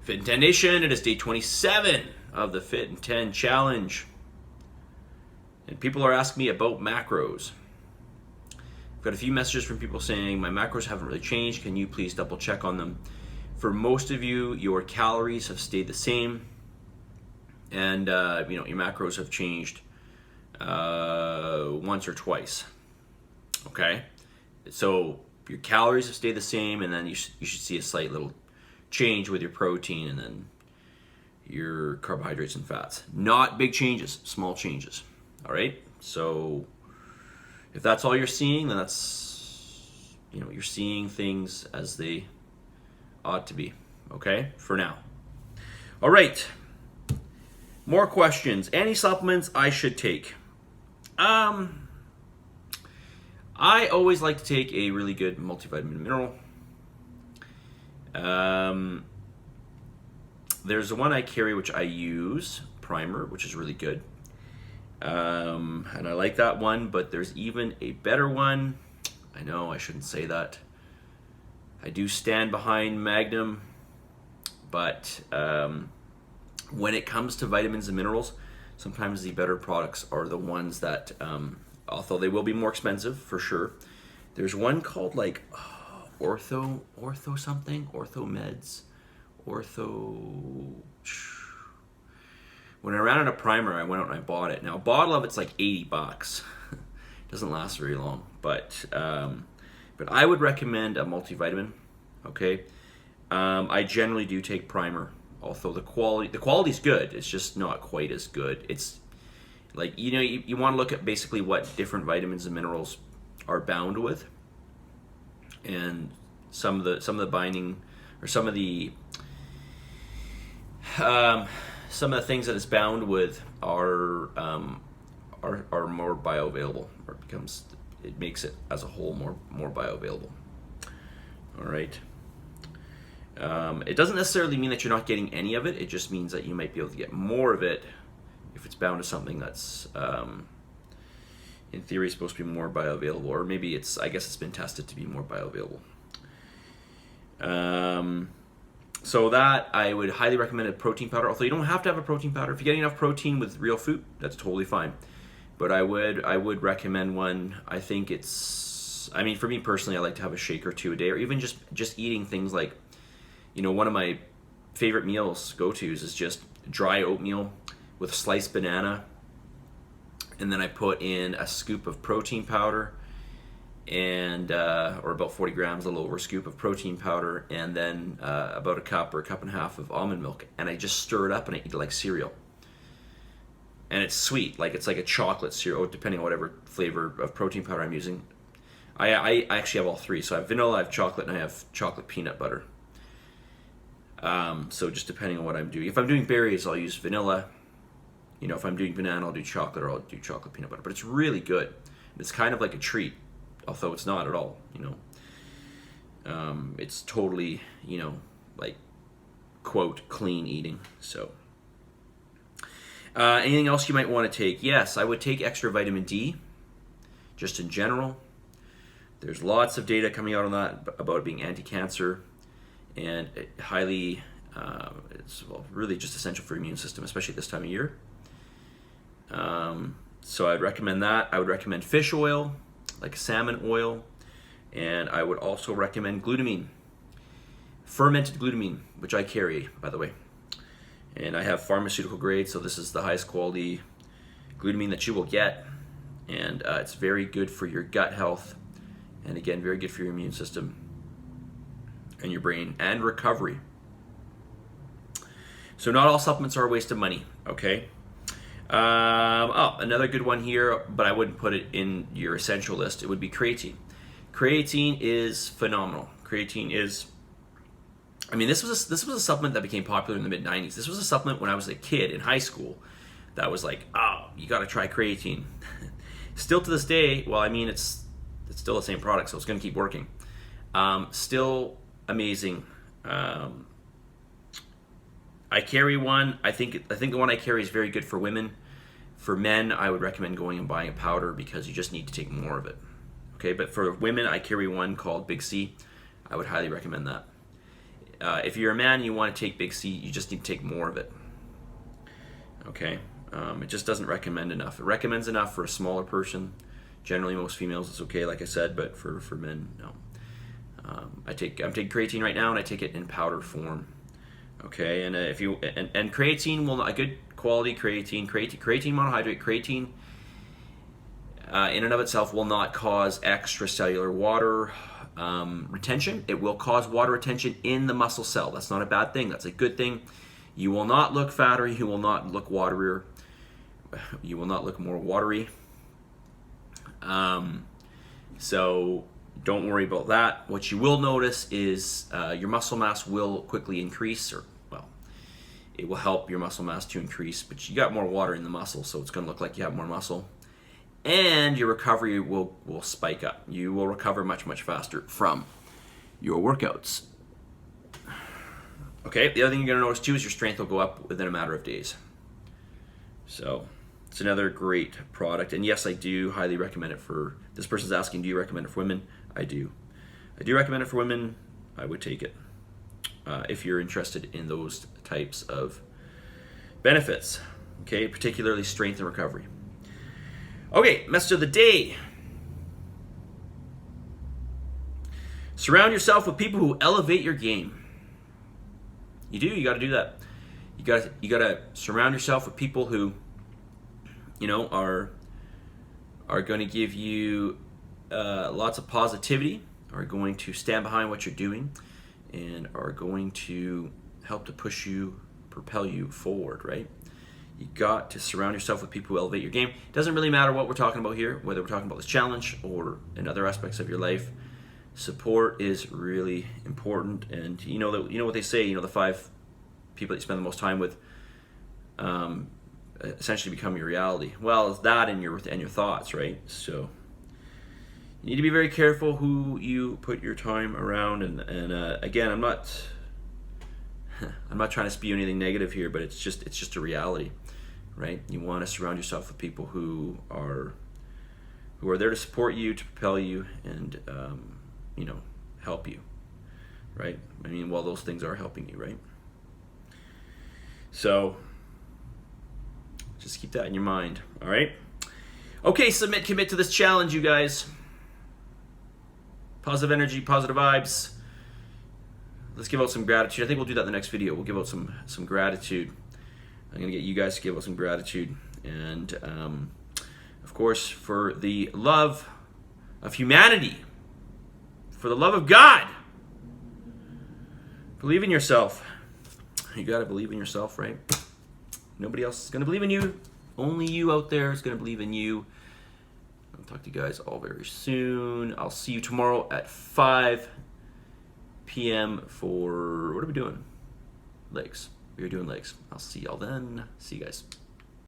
Fit in 10 Nation, it is day 27 of the Fit in 10 challenge. And people are asking me about macros. I've got a few messages from people saying my macros haven't really changed. Can you please double check on them? For most of you, your calories have stayed the same. And your macros have changed once or twice. Okay? So your calories have stayed the same, and then you should see a slight little change with your protein and then your carbohydrates and fats. Not big changes, small changes. All right? So if that's all you're seeing, then that's, you're seeing things as they ought to be. Okay? For now. All right. More questions. Any supplements I should take? I always like to take a really good multivitamin mineral. There's the one I carry, which I use, Primer, which is really good. And I like that one, but there's even a better one. I know I shouldn't say that. I do stand behind Magnum, but when it comes to vitamins and minerals, sometimes the better products are the ones that, although they will be more expensive for sure. There's one called Ortho Meds. When I ran out of Primer, I went out and I bought it. Now a bottle of it's like $80. Doesn't last very long, but I would recommend a multivitamin. Okay, I generally do take Primer, although the quality's good. It's just not quite as good. It's like you want to look at basically what different vitamins and minerals are bound with, and some of the binding, or some of the things that it's bound with are more bioavailable, or it makes it as a whole more bioavailable. All right. It doesn't necessarily mean that you're not getting any of it. It just means that you might be able to get more of it if it's bound to something that's in theory supposed to be more bioavailable, or maybe it's been tested to be more bioavailable. So that I would highly recommend a protein powder. Although you don't have to have a protein powder. If you get enough protein with real food, that's totally fine. But I would recommend one. I think for me personally, I like to have a shake or two a day, or even just eating things like, one of my favorite meals, go-tos, is just dry oatmeal with sliced banana, and then I put in a scoop of protein powder, and or about 40 grams, a little over a scoop of protein powder, and then about a cup or a cup and a half of almond milk, and I just stir it up and I eat it like cereal. And it's sweet, it's like a chocolate cereal, depending on whatever flavor of protein powder I'm using. I actually have all three, so I have vanilla, I have chocolate, and I have chocolate peanut butter. So just depending on what I'm doing. If I'm doing berries, I'll use vanilla. If I'm doing banana, I'll do chocolate, or I'll do chocolate peanut butter. But it's really good. It's kind of like a treat, although it's not at all. It's totally, quote, clean eating. So anything else you might want to take? Yes, I would take extra vitamin D, just in general. There's lots of data coming out on that about it being anti-cancer, and highly, it's really just essential for your immune system, especially this time of year. So I'd recommend that. I would recommend fish oil, like salmon oil, and I would also recommend glutamine, fermented glutamine, which I carry, by the way. And I have pharmaceutical grade, so this is the highest quality glutamine that you will get, and it's very good for your gut health, and again, very good for your immune system and your brain and recovery. So not all supplements are a waste of money, okay? Another good one here, but I wouldn't put it in your essential list. It would be creatine. Creatine is phenomenal. Creatine is, this was a supplement that became popular in the mid-90s. This was a supplement when I was a kid in high school that was like, oh, you got to try creatine. Still to this day, it's still the same product, so it's going to keep working. Still amazing. I carry one. I think the one I carry is very good for women. For men, I would recommend going and buying a powder because you just need to take more of it. Okay, but for women, I carry one called Big C. I would highly recommend that. If you're a man and you want to take Big C, you just need to take more of it. Okay, it just doesn't recommend enough. It recommends enough for a smaller person. Generally, most females it's okay, like I said, but for men, no. I'm taking creatine right now, and I take it in powder form. Okay, and if you and creatine will not, a good quality creatine monohydrate, creatine in and of itself will not cause extracellular water retention. It will cause water retention in the muscle cell. That's not a bad thing. That's a good thing. You will not look fatter. You will not look waterier. You will not look more watery. So don't worry about that. What you will notice is your muscle mass will quickly increase, or well, it will help your muscle mass to increase, but you got more water in the muscle, so it's going to look like you have more muscle. And your recovery will spike up. You will recover much, much faster from your workouts. Okay, the other thing you're going to notice too is your strength will go up within a matter of days. So it's another great product. And yes, I do highly recommend it for, this person's asking, do you recommend it for women? I do. I do recommend it for women. I would take it if you're interested in those types of benefits. Okay, particularly strength and recovery. Okay, message of the day. Surround yourself with people who elevate your game. You got to do that. You got to surround yourself with people who, you know, are going to give you lots of positivity, are going to stand behind what you're doing, and are going to help to push you, propel you forward, right? You got to surround yourself with people who elevate your game. It doesn't really matter what we're talking about here, whether we're talking about this challenge or in other aspects of your life. Support is really important, and you know what they say. You know, the 5 people that you spend the most time with essentially become your reality. Well, it's that and your thoughts, right? So you need to be very careful who you put your time around. And again, I'm not trying to spew anything negative here, but it's just a reality, right? You want to surround yourself with people who are there to support you, to propel you, and you know, help you, right? I mean, well, those things are helping you, right? So just keep that in your mind, all right? Okay, commit to this challenge, you guys. Positive energy, positive vibes. Let's give out some gratitude. I think we'll do that in the next video. We'll give out some gratitude. I'm going to get you guys to give out some gratitude. And, of course, for the love of humanity, for the love of God. Believe in yourself. You got to believe in yourself, right? Nobody else is going to believe in you. Only you out there is going to believe in you. I'll talk to you guys all very soon. I'll see you tomorrow at 5 p.m. for, what are we doing? Legs. We are doing legs. I'll see y'all then. See you guys.